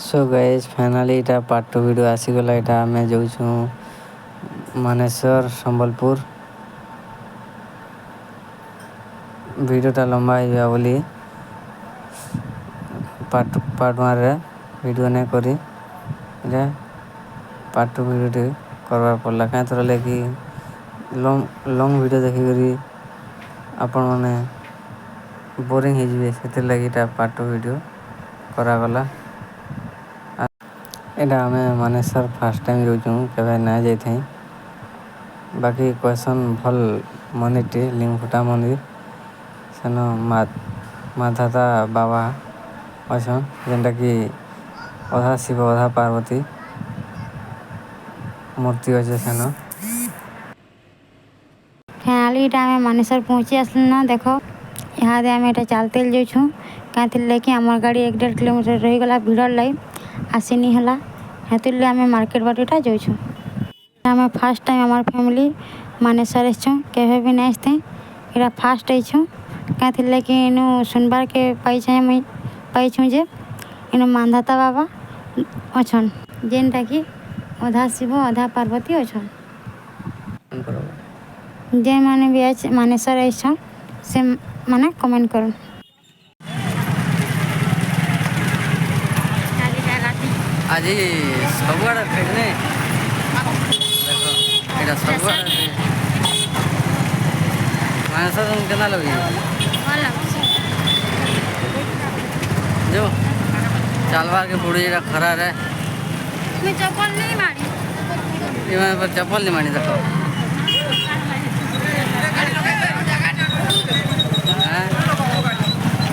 So guys finally इटा part 2 video आसीगला। इटा आम जाऊँ मानेसर संबलपुर। वीडियोटा लंबा हो बोली पार्ट 1 वीडियो नहीं करी पार्ट 2 वीडियो करवार पड़ला कहीं थोड़ा लगी लॉन्ग वीडियो देखिक आपण मैंने बोरिंग हो लगी पार्ट 2 वीडियो करागला। एटा आम मानेसर फास्ट टाइम जाऊँ के ना जाई बाकी क्वेश्चन भल मंदिर लिंगफुटा मंदिर सेन माधाता बाबा अच्छा जेनटा कि अधा शिव अधा पार्वती मूर्ति अच्छे सेन। फाइनाली आम मानेसर पहुँची आसल ना देख यहाँ आम ये चलते जाऊँ कहीं लेकिन आम गाड़ी 1.5 किलोमीटर रहीगला भिड़ लगे आसीनी है हेतु आम मार्केट बाटा जाऊँ। आम फास्ट टाइम आम फैमिली मानेसर के भी नहीं आसते इटा फास्ट आईछूँ कहीं लेकिन इनू सुनबार के पाइछूँ जे इनू मानधाता बाबा अच्छन जेनटा कि अधा शिव अधा पार्वती अच्छन। जे मैंने भी मानेसर आइछन से माने कमेंट कर। आज सबुआड़े फेकने देखो एटा सबुआड़े मानेसर तुम केना लगी जो चालवार के पूरी जेटा खरा रे मैं चप्पल नहीं मारी ये पर चप्पल नहीं मानी देखो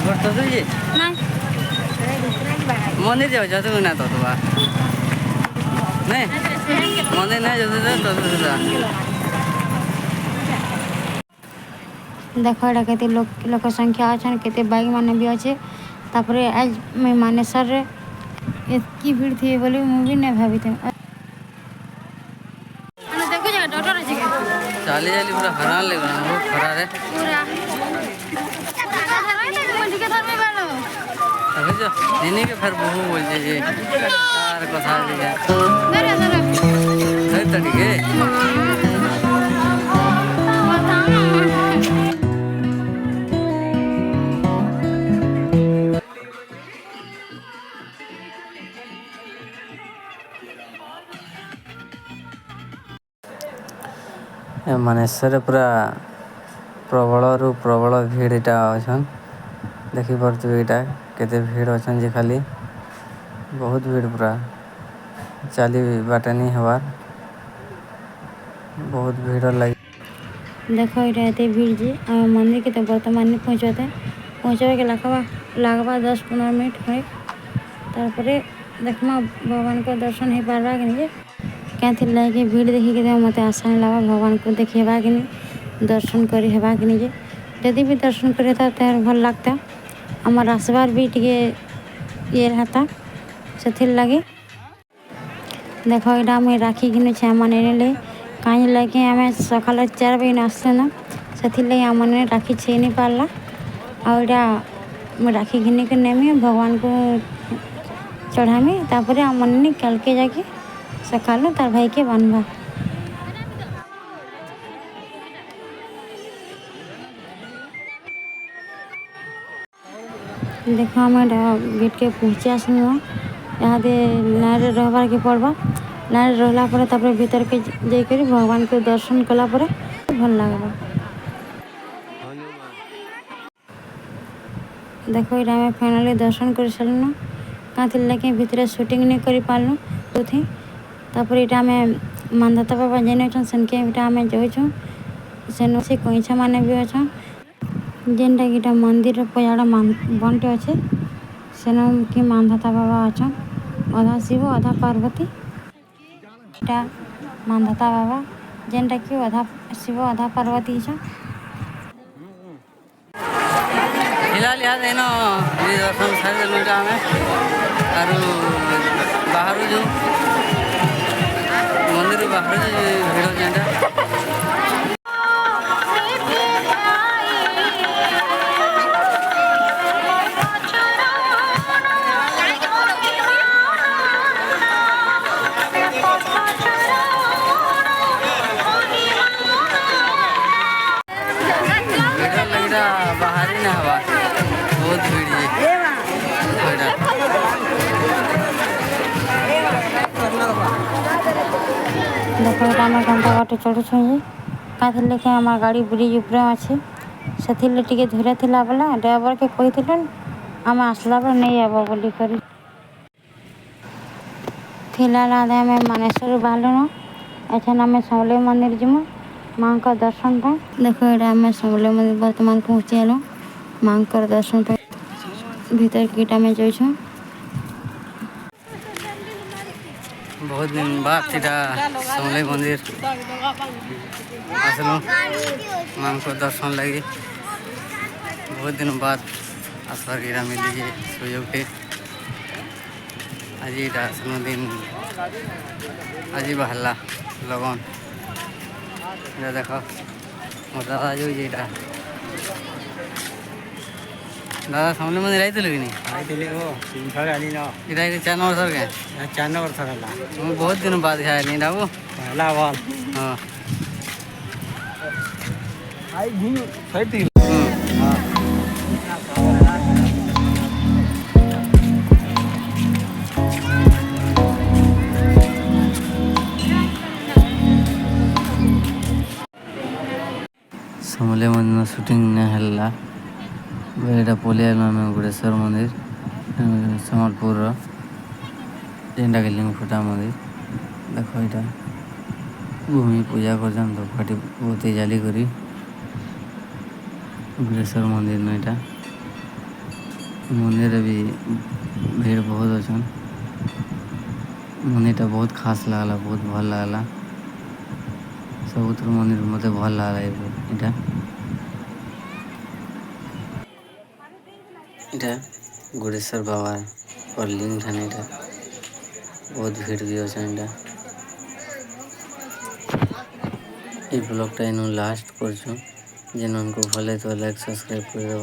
गोट तो ये मंदिर जाओ जाते ना तो नहीं मंदिर नहीं जाते देख एटा के लोक संख्या अच्छा के बाइक मान भी अच्छे तापर आज मैं मानेसर रे एतकी भीड़ थी बोली मुझे नहीं भाभी थे चाली चाली पूरा हरान लग रहा बहुत खरा रे इन्हीं के फिर बहु बोल जे यार कथा है तो ठीक है। मानेसर पूरा प्रबल रु प्रबल भीड़ इटा अच्छन देखिपे इटा केते भीड़ अच्छन जे खाली बहुत भीड़ पूरा चाली बाटे नहीं हबार बहुत भीड़ लगी। देख ये एत भीड़ जे मंदिर के तो बर्तमान नहीं पहुँचवा के लगवा 10-15 मिनट हुए तार देखमा भगवान को दर्शन हो पार्बा कि नहीं क्या लगे भीड़ देखिक मत आशा नहीं लगा भगवान को देखा कि नहीं दर्शन कर कि नहीं जदि भी दर्शन करता तो भल लगता आमर आसबार भी टे ये रहता से लगे देख यहाँ मुझे राखी घिनु मैंने कहीं लगे आम सका 4 बजे आसल ना से लगे आम मैंने राखी छे नहीं पार्ला आईटा मुझे राखी घिन के नेमी भगवान को चढ़ामी तापर आम मैंने कल के जाके सका तार भाई के बांधवा देख आम गेट के पहुँची आसल यहाँ लाइन रहबार के पड़वा लाइन रहा भीतर के जाकर भगवान को दर्शन कलापर भल लगवा। देखो ये आम फाइनाली दर्शन कर सारूँ कहीं लेकिन भितर शूटिंग नहीं कर पार्लु थी तापर ये आम मानधाता बाबा जेन अच्छन सेनके आम जाऊँ सेन से कईछा मान भी अच्छा जेनटा कि मंदिर पजाड़ा बनटे अच्छे सेन कि मानधाता बाबा अच्छा अधा शिव अधा पार्वती इटा मानधाता बाबा जेनटा कि अधा शिव अधा पार्वती फिलहाल यहाँ देनो दर्शन सारी लुटा हमें और बाहर जो मंदिर बाहर भीड़ जेनटा ଏଇଟା ବାହାରି ନା ହବା ବହୁତ ଭିଡ଼ ଏଇଟା देख यहाँ आम घंटा बाटे चढ़ुछुँ जे कहीं लेखे आम गाड़ी ब्रिज उपरे अच्छे से टे धीरे थिला बेला ड्राइवर के कही आम आसला बेले नहीं आब बोलिक आम मानेश्वर बाहर एछन आम समलेई मंदिर जीमु माँ का दर्शन पर देख ये आम समलेई मंदिर बर्तमान पहुँचीगलु माँ दर्शन पर भीतर कीटा में जाइछुँ बहुत दिन बाद इटा समलेई मंदिर आसलु माँ को दर्शन लगी बहुत दिन बाद आसबार गिरा मिली सुयोग टे आज इटा आसलु दिन आज बाहरला लगन देख मोर दादा जो इटा दादा समलेई मंदिर आइल कि नहीं इटा 4 नंबर सर के 4 नंबर थर बहुत दिन बाद खाए नहीं डाबू पहला बार हाँ आई घूम सही समलेई मंदिर शूटिंग नहीं हल्ला एटा पलिया आम गुड़ेश्वर मंदिर सम्बलपुर जेनटा के लिंगफुटा मंदिर देख यहाँ भूमि पूजा कर धूपकाठी बहुत जाली करी गुड़ेश्वर मंदिर न यहाँ मंदिर भी भीड़ बहुत अच्छा मंदिर बहुत खास लगला बहुत भल लगला सबुतर मंदिर मत भल लगला यहाँ इटा गुड़ेश्वर बाबा और लिंग ठान इटा बहुत भीड़ भी अच्छा इटा ये ब्लॉगटा इन लास्ट कर जेन उनको भले तो लाइक सब्सक्राइब कर देव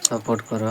सपोर्ट कर।